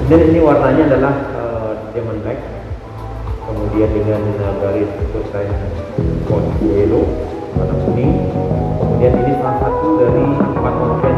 Kemudian ini warnanya adalah diamond black, kemudian dengan garis desain code yellow, warna kuning. Kemudian ini salah satu dari 4 option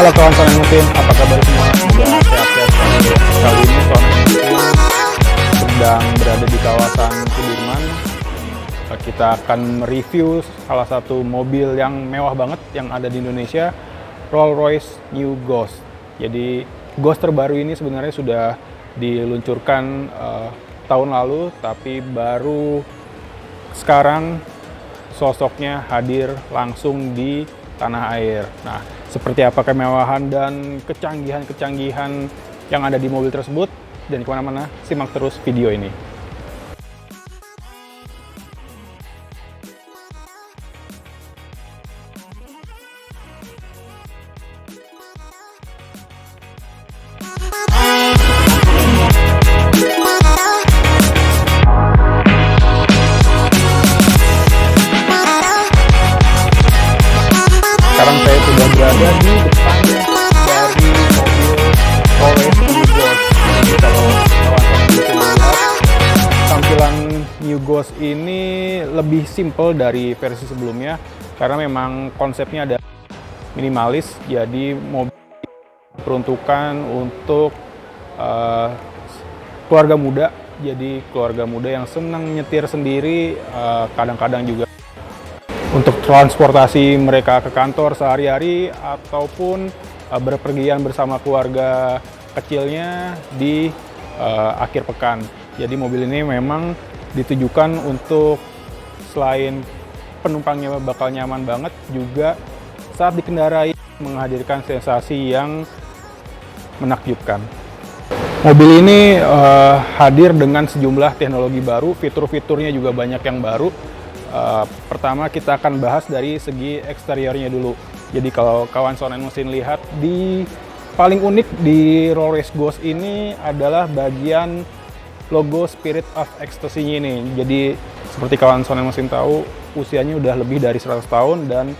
Halo kawan Sonen Mesin, apa kabar semua? Semoga sehat-sehat selalu. Kali ini Sonen Mesin sedang berada di kawasan Sudirman. Kita akan mereview salah satu mobil yang mewah banget yang ada di Indonesia, Rolls-Royce New Ghost. Jadi Ghost terbaru ini sebenarnya sudah diluncurkan tahun lalu, tapi baru sekarang sosoknya hadir langsung di tanah air. Nah, seperti apa kemewahan dan kecanggihan-kecanggihan yang ada di mobil tersebut, dan kemana-mana, simak terus video ini. Sekarang saya sudah berada di depan dari mobil Rolls-Royce New Ghost. Jadi kalau kawan-kawan bisa melihat, tampilan New Ghost ini lebih simple dari versi sebelumnya karena memang konsepnya ada minimalis. Jadi mobil diperuntukkan untuk keluarga muda. Jadi keluarga muda yang senang nyetir sendiri, kadang-kadang juga untuk transportasi mereka ke kantor sehari-hari ataupun berpergian bersama keluarga kecilnya di akhir pekan. Jadi mobil ini memang ditujukan untuk selain penumpangnya bakal nyaman banget, juga saat dikendarai menghadirkan sensasi yang menakjubkan. Mobil ini hadir dengan sejumlah teknologi baru, fitur-fiturnya juga banyak yang baru. Pertama kita akan bahas dari segi eksteriornya dulu. Jadi kalau kawan Sonen Mesin lihat, di paling unik di Rolls-Royce Ghost ini adalah bagian logo Spirit of Ecstasy ini. Jadi seperti kawan Sonen Mesin tahu, usianya udah lebih dari 100 tahun, dan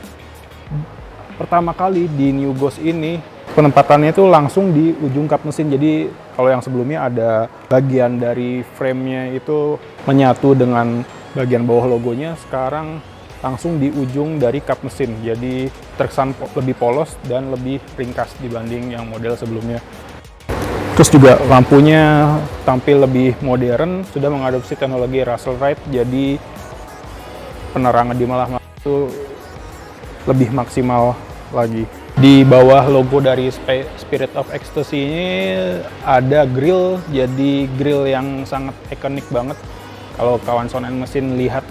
pertama kali di New Ghost ini penempatannya itu langsung di ujung kap mesin. Jadi kalau yang sebelumnya ada bagian dari frame-nya itu menyatu dengan bagian bawah logonya, sekarang langsung di ujung dari kap mesin. Jadi terkesan lebih polos dan lebih ringkas dibanding yang model sebelumnya. Terus juga lampunya tampil lebih modern, sudah mengadopsi teknologi Russell Wright, jadi penerangan di malam itu lebih maksimal lagi. Di bawah logo dari Spirit of Ecstasy ini ada grill, jadi grill yang sangat ikonik banget. Kalau kawan Sonen Mesin lihat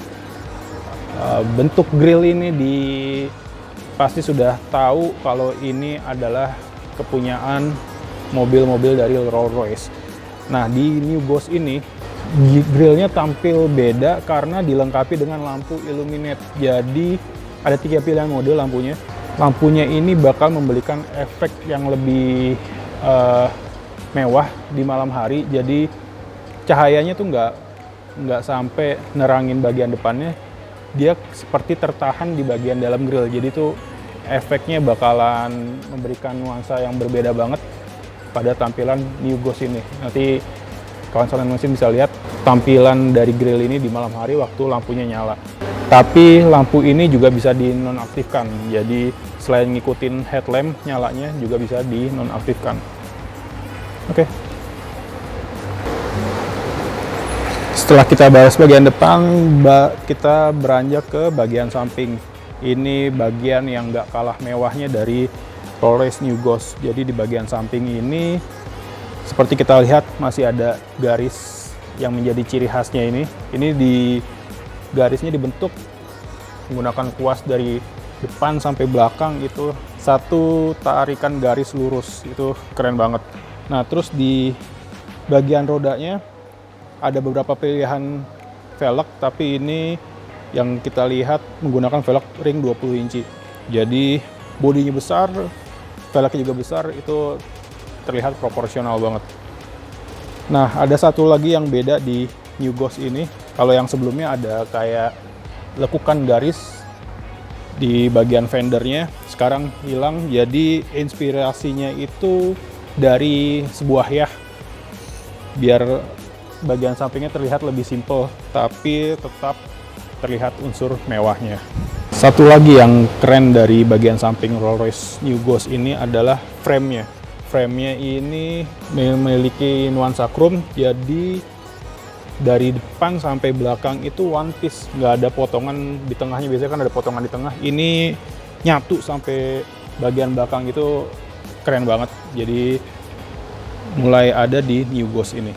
bentuk grill ini, pasti sudah tahu kalau ini adalah kepunyaan mobil-mobil dari Rolls-Royce. Nah, di New Ghost ini grillnya tampil beda karena dilengkapi dengan lampu illuminate. Jadi ada 3 pilihan mode lampunya. Lampunya ini bakal memberikan efek yang lebih mewah di malam hari. Jadi cahayanya tuh nggak sampai nerangin bagian depannya, dia seperti tertahan di bagian dalam grill. Jadi tuh efeknya bakalan memberikan nuansa yang berbeda banget pada tampilan New Ghost ini. Nanti kawan Sonen Mesin bisa lihat tampilan dari grill ini di malam hari waktu lampunya nyala. Tapi lampu ini juga bisa dinonaktifkan. Jadi selain ngikutin headlamp nyalanya, juga bisa dinonaktifkan. Oke. Setelah kita bahas bagian depan, kita beranjak ke bagian samping. Ini bagian yang nggak kalah mewahnya dari Rolls-Royce New Ghost. Jadi di bagian samping ini, seperti kita lihat, masih ada garis yang menjadi ciri khasnya ini. Ini garisnya dibentuk menggunakan kuas dari depan sampai belakang, itu satu tarikan garis lurus. Itu keren banget. Nah, terus di bagian rodanya ada beberapa pilihan velg, tapi ini yang kita lihat menggunakan velg ring 20 inci. Jadi bodinya besar, velgnya juga besar, itu terlihat proporsional banget. Nah, ada satu lagi yang beda di New Ghost ini. Kalau yang sebelumnya ada kayak lekukan garis di bagian fendernya, sekarang hilang. Jadi inspirasinya itu dari sebuah yah, biar bagian sampingnya terlihat lebih simple, tapi tetap terlihat unsur mewahnya. Satu lagi yang keren dari bagian samping Rolls-Royce New Ghost ini adalah frame-nya. Frame-nya ini memiliki nuansa chrome, jadi dari depan sampai belakang itu one piece, nggak ada potongan di tengahnya. Biasanya kan ada potongan di tengah, ini nyatu sampai bagian belakang, itu keren banget. Jadi mulai ada di New Ghost ini.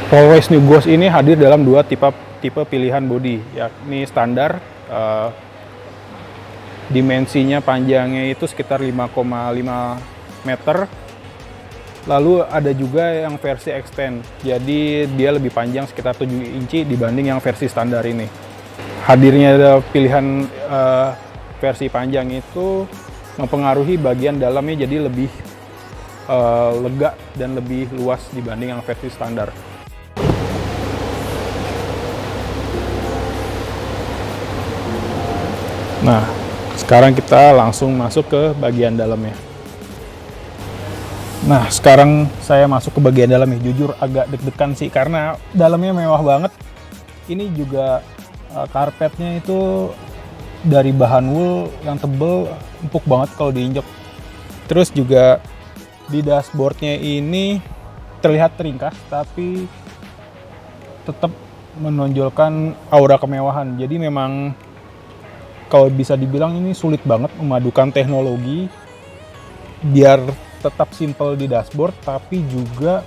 Rolls-Royce New Ghost ini hadir dalam dua tipe pilihan bodi, yakni standar, dimensinya panjangnya itu sekitar 5,5 meter. Lalu ada juga yang versi extend, jadi dia lebih panjang sekitar 7 inci dibanding yang versi standar ini. Hadirnya pilihan versi panjang itu mempengaruhi bagian dalamnya jadi lebih lega dan lebih luas dibanding yang versi standar. Nah, sekarang kita langsung masuk ke bagian dalamnya. Nah, sekarang saya masuk ke bagian dalam nih. Jujur agak deg-degan sih karena dalamnya mewah banget. Ini juga karpetnya itu dari bahan wool yang tebel, empuk banget kalau diinjek. Terus juga di dashboardnya ini terlihat ringkas, tapi tetap menonjolkan aura kemewahan. Jadi memang kalau bisa dibilang ini sulit banget memadukan teknologi biar tetap simple di dashboard, tapi juga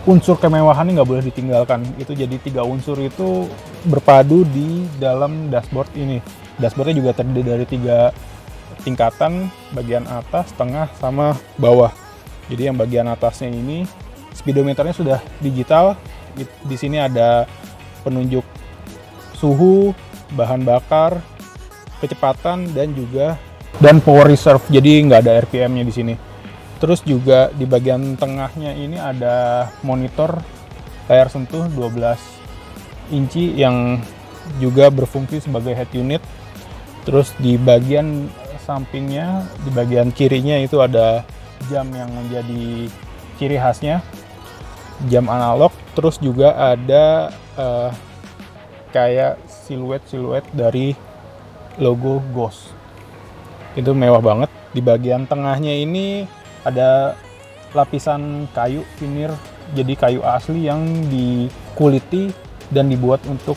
unsur kemewahannya nggak boleh ditinggalkan. Itu jadi 3 unsur itu berpadu di dalam dashboard ini. Dashboardnya juga terdiri dari 3 tingkatan, bagian atas, tengah, sama bawah. Jadi yang bagian atasnya ini speedometernya sudah digital. Di sini ada penunjuk suhu, bahan bakar, kecepatan, dan power reserve, jadi nggak ada RPM-nya di sini. Terus juga di bagian tengahnya ini ada monitor layar sentuh 12 inci yang juga berfungsi sebagai head unit. Terus di bagian sampingnya, di bagian kirinya itu ada jam yang menjadi ciri khasnya, jam analog. Terus juga ada kayak siluet dari logo Ghost. Itu mewah banget. Di bagian tengahnya ini ada lapisan kayu veneer, jadi kayu asli yang dikuliti dan dibuat untuk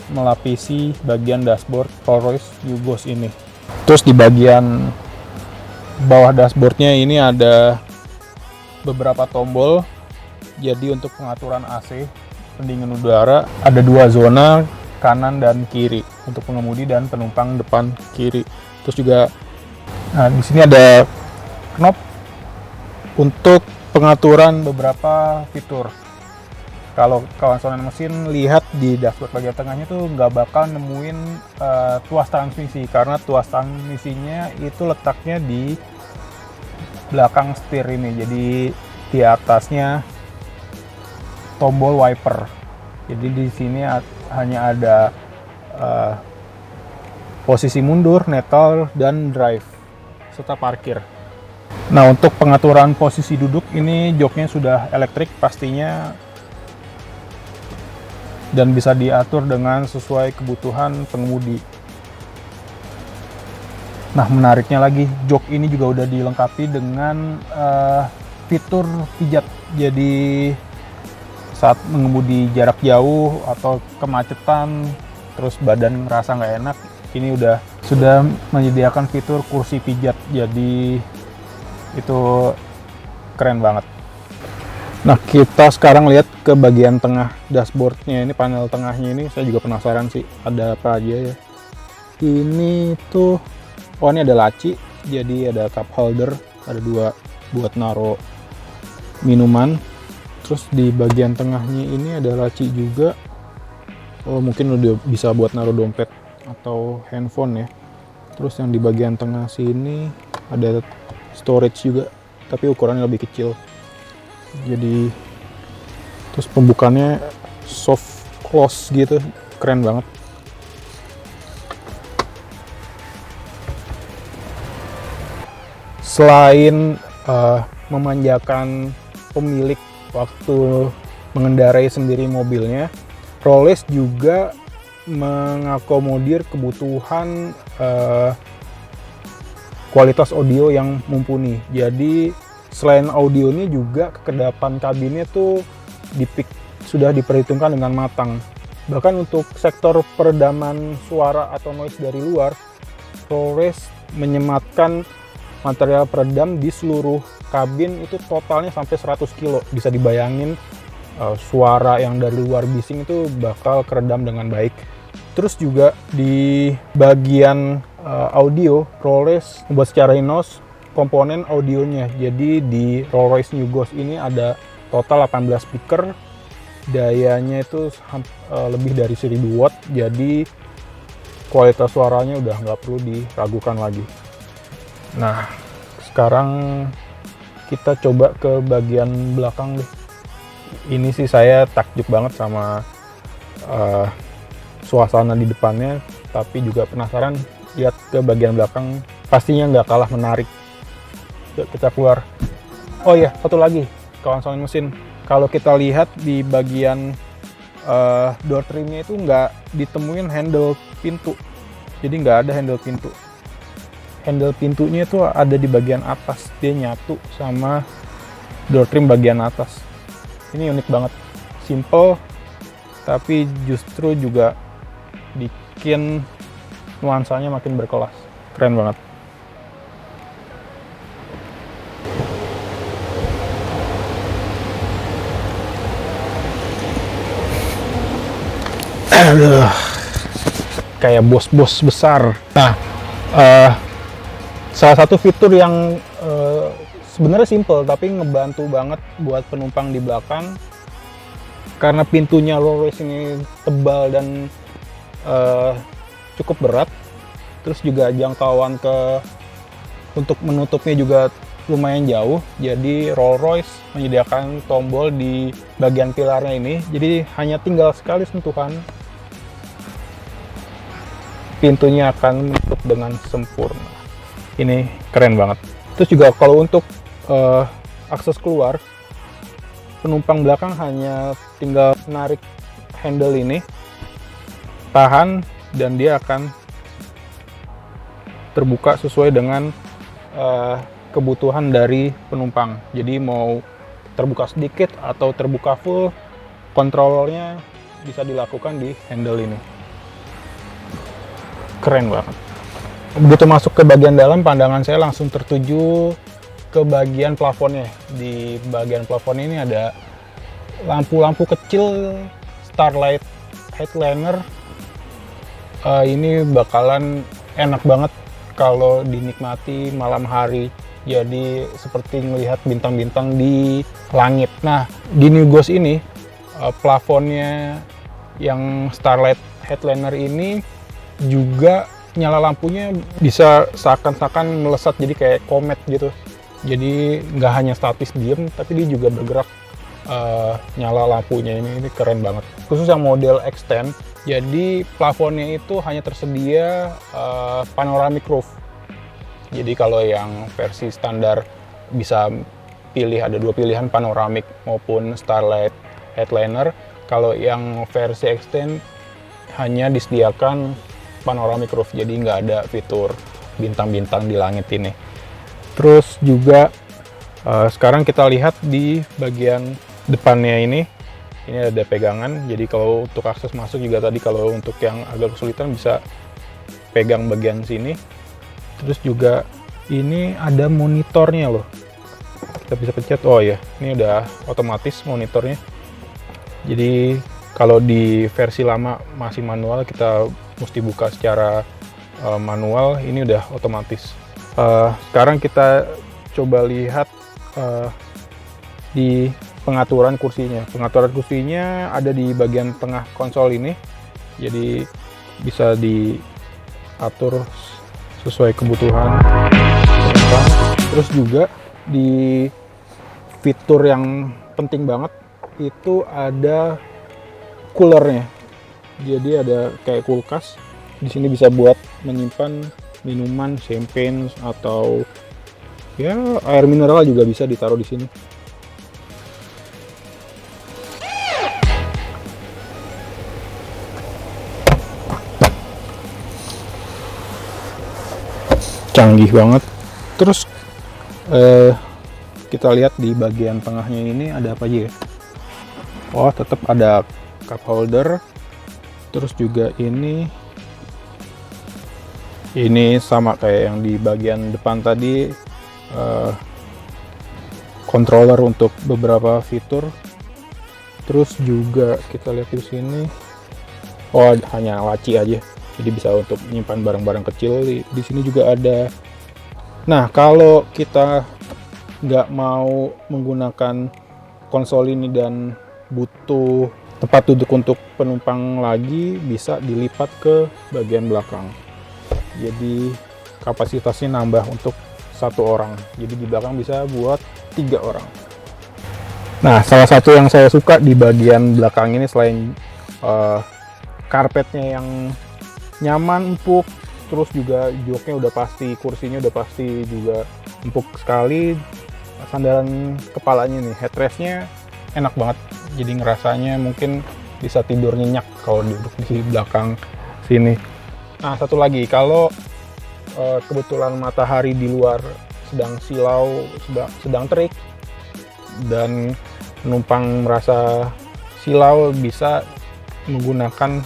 melapisi bagian dashboard Rolls-Royce New Ghost ini. Terus di bagian bawah dashboardnya ini ada beberapa tombol, jadi untuk pengaturan AC, pendingin udara, ada 2 zona, kanan dan kiri, untuk pengemudi dan penumpang depan kiri. Terus juga di sini ada knob untuk pengaturan beberapa fitur. Kalau kawan sonan mesin lihat di dashboard bagian tengahnya tuh nggak bakal nemuin tuas transmisi, karena tuas transmisinya itu letaknya di belakang setir ini. Jadi di atasnya tombol wiper. Jadi di sini hanya ada posisi mundur, neutral, dan drive serta parkir. Nah, untuk pengaturan posisi duduk ini joknya sudah elektrik pastinya, dan bisa diatur dengan sesuai kebutuhan pengemudi. Nah, menariknya lagi, jok ini juga udah dilengkapi dengan fitur pijat. Jadi saat mengemudi jarak jauh atau kemacetan, terus badan ngerasa nggak enak, ini sudah menyediakan fitur kursi pijat. Jadi itu keren banget. Nah, kita sekarang lihat ke bagian tengah dashboardnya. Ini panel tengahnya ini saya juga penasaran sih ada apa aja ya. Ini tuh, ini ada laci, jadi ada cup holder, ada 2 buat naruh minuman. Terus di bagian tengahnya ini ada laci juga. Oh, mungkin udah bisa buat naruh dompet atau handphone ya. Terus yang di bagian tengah sini ada storage juga, tapi ukurannya lebih kecil. Jadi terus pembukaannya soft close gitu, keren banget. Selain memanjakan pemilik waktu mengendarai sendiri mobilnya, Rolls juga mengakomodir kebutuhan kualitas audio yang mumpuni. Jadi selain audionya juga kekedapan kabinnya tuh sudah diperhitungkan dengan matang. Bahkan untuk sektor peredaman suara atau noise dari luar, Rolls menyematkan material peredam di seluruh kabin itu totalnya sampai 100 kilo. Bisa dibayangin suara yang dari luar bising itu bakal keredam dengan baik. Terus juga di bagian audio, Rolls membuat secara in-house komponen audionya. Jadi di Rolls-Royce New Ghost ini ada total 18 speaker, dayanya itu lebih dari 1000 watt, jadi kualitas suaranya udah nggak perlu diragukan lagi. Nah, sekarang kita coba ke bagian belakang deh. Ini sih saya takjub banget sama suasana di depannya, tapi juga penasaran lihat ke bagian belakang. Pastinya nggak kalah menarik. Yuk kita keluar. Oh iya, satu lagi, kawan-kawan mesin. Kalau kita lihat di bagian door trimnya itu nggak ditemuin handle pintu. Jadi nggak ada handle pintu. Handle pintunya itu ada di bagian atas, dia nyatu sama door trim bagian atas. Ini unik banget, simple tapi justru juga bikin nuansanya makin berkelas. Keren banget. Aduh, kayak bos-bos besar. Nah, salah satu fitur yang sebenarnya simple tapi ngebantu banget buat penumpang di belakang, karena pintunya Rolls-Royce ini tebal dan cukup berat, terus juga jangkauan untuk menutupnya juga lumayan jauh. Jadi Rolls-Royce menyediakan tombol di bagian pilarnya ini, jadi hanya tinggal sekali sentuhan pintunya akan tutup dengan sempurna. Ini keren banget. Terus juga kalau untuk akses keluar, penumpang belakang hanya tinggal menarik handle ini, tahan, dan dia akan terbuka sesuai dengan kebutuhan dari penumpang. Jadi mau terbuka sedikit atau terbuka full, kontrolnya bisa dilakukan di handle ini. Keren banget. Begitu masuk ke bagian dalam, pandangan saya langsung tertuju ke bagian plafonnya. Di bagian plafon ini ada lampu-lampu kecil Starlight headliner. Ini bakalan enak banget kalau dinikmati malam hari. Jadi seperti melihat bintang-bintang di langit. Nah, di New Ghost ini plafonnya yang Starlight headliner ini juga nyala lampunya bisa seakan-akan melesat, jadi kayak komet gitu. Jadi nggak hanya statis diem, tapi dia juga bergerak nyala lampunya. Ini keren banget. Khusus yang model Extend, jadi plafonnya itu hanya tersedia panoramic roof. Jadi kalau yang versi standar bisa pilih, ada dua pilihan, panoramic maupun Starlight headliner. Kalau yang versi Extend hanya disediakan panoramic roof, jadi nggak ada fitur bintang-bintang di langit ini. Terus juga sekarang kita lihat di bagian depannya ini ada pegangan, jadi kalau untuk akses masuk juga tadi kalau untuk yang agak kesulitan bisa pegang bagian sini. Terus juga ini ada monitornya loh, kita bisa pencet. Oh ya, ini udah otomatis monitornya. Jadi kalau di versi lama masih manual, kita mesti buka secara manual. Ini udah otomatis. Sekarang kita coba lihat di pengaturan kursinya. Pengaturan kursinya ada di bagian tengah konsol ini, jadi bisa diatur sesuai kebutuhan penumpang. Terus juga di fitur yang penting banget itu ada coolernya. Jadi ada kayak kulkas. Di sini bisa buat menyimpan minuman, champagne atau ya air mineral juga bisa ditaruh di sini. Canggih banget. Terus kita lihat di bagian tengahnya ini ada apa aja ya? Oh, tetap ada cup holder. Terus juga ini sama kayak yang di bagian depan tadi, controller untuk beberapa fitur. Terus juga kita lihat di sini, oh hanya laci aja, jadi bisa untuk menyimpan barang-barang kecil. Di sini juga ada. Nah, kalau kita nggak mau menggunakan konsol ini dan butuh tempat duduk untuk penumpang lagi, bisa dilipat ke bagian belakang. Jadi kapasitasnya nambah untuk 1 orang. Jadi di belakang bisa buat 3 orang. Nah, salah satu yang saya suka di bagian belakang ini selain karpetnya yang nyaman, empuk, terus juga joknya udah pasti, kursinya udah pasti juga empuk sekali. Sandaran kepalanya nih, headrestnya enak banget. Jadi ngerasanya mungkin bisa tidur nyenyak kalau duduk di belakang sini. Nah, satu lagi, kalau kebetulan matahari di luar sedang silau, sedang terik, dan penumpang merasa silau, bisa menggunakan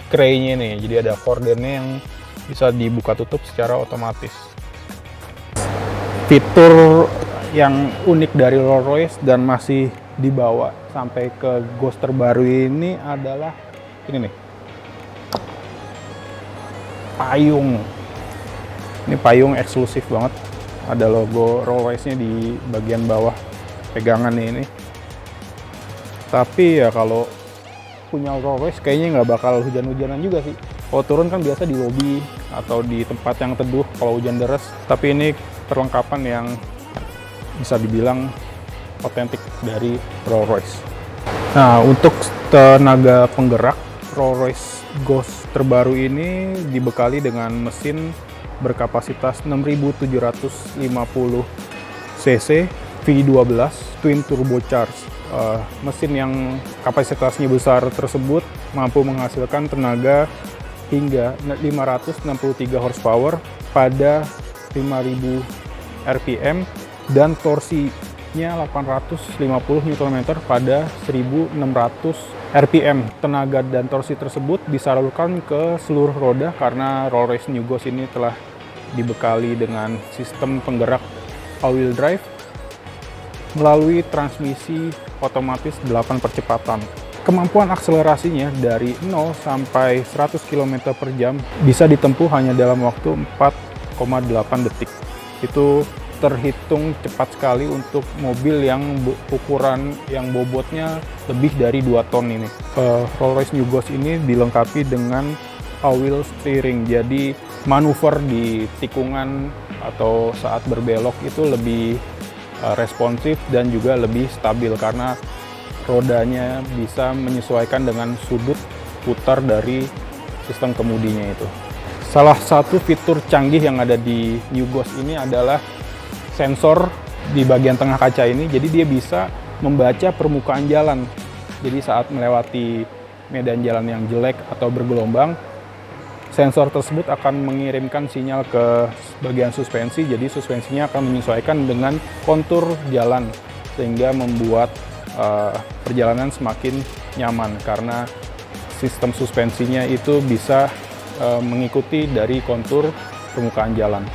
kray-nya nih. Jadi ada kordennya yang bisa dibuka tutup secara otomatis. Fitur yang unik dari Rolls-Royce dan masih dibawa sampai ke Ghost terbaru ini adalah ini nih, payung. Ini payung eksklusif banget, ada logo Rolls-Royce-nya di bagian bawah pegangannya ini. Tapi ya kalau punya Rolls-Royce kayaknya nggak bakal hujan-hujanan juga sih. Kalau turun kan biasa di lobi atau di tempat yang teduh kalau hujan deras. Tapi ini perlengkapan yang bisa dibilang otentik dari Rolls-Royce. Nah, untuk tenaga penggerak, Rolls-Royce Ghost terbaru ini dibekali dengan mesin berkapasitas 6.750 cc V12 Twin Turbocharged. Mesin yang kapasitasnya besar tersebut mampu menghasilkan tenaga hingga 563 horsepower pada 5.000 rpm dan torsinya 850 Nm pada 1.600 rpm. Tenaga dan torsi tersebut disalurkan ke seluruh roda karena Rolls-Royce New Ghost ini telah dibekali dengan sistem penggerak all-wheel drive melalui transmisi otomatis 8 percepatan. Kemampuan akselerasinya dari 0 sampai 100 km per jam bisa ditempuh hanya dalam waktu 4,8 detik. Itu terhitung cepat sekali untuk mobil yang ukuran yang bobotnya lebih dari 2 ton ini. Rolls-Royce New Ghost ini dilengkapi dengan all-wheel steering, jadi manuver di tikungan atau saat berbelok itu lebih responsif dan juga lebih stabil karena rodanya bisa menyesuaikan dengan sudut putar dari sistem kemudinya itu. Salah satu fitur canggih yang ada di New Ghost ini adalah sensor di bagian tengah kaca ini, jadi dia bisa membaca permukaan jalan. Jadi saat melewati medan jalan yang jelek atau bergelombang, sensor tersebut akan mengirimkan sinyal ke bagian suspensi, jadi suspensinya akan menyesuaikan dengan kontur jalan sehingga membuat perjalanan semakin nyaman karena sistem suspensinya itu bisa mengikuti dari kontur permukaan jalan.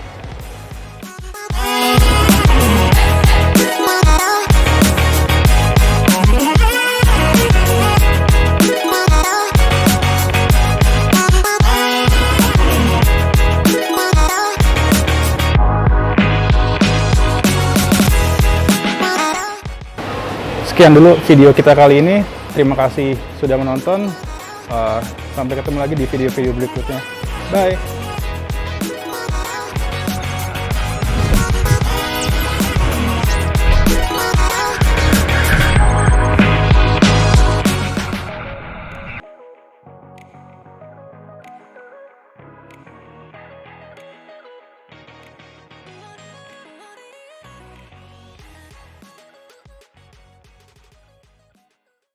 Sekian dulu video kita kali ini. Terima kasih sudah menonton. Sampai ketemu lagi di video-video berikutnya. Bye!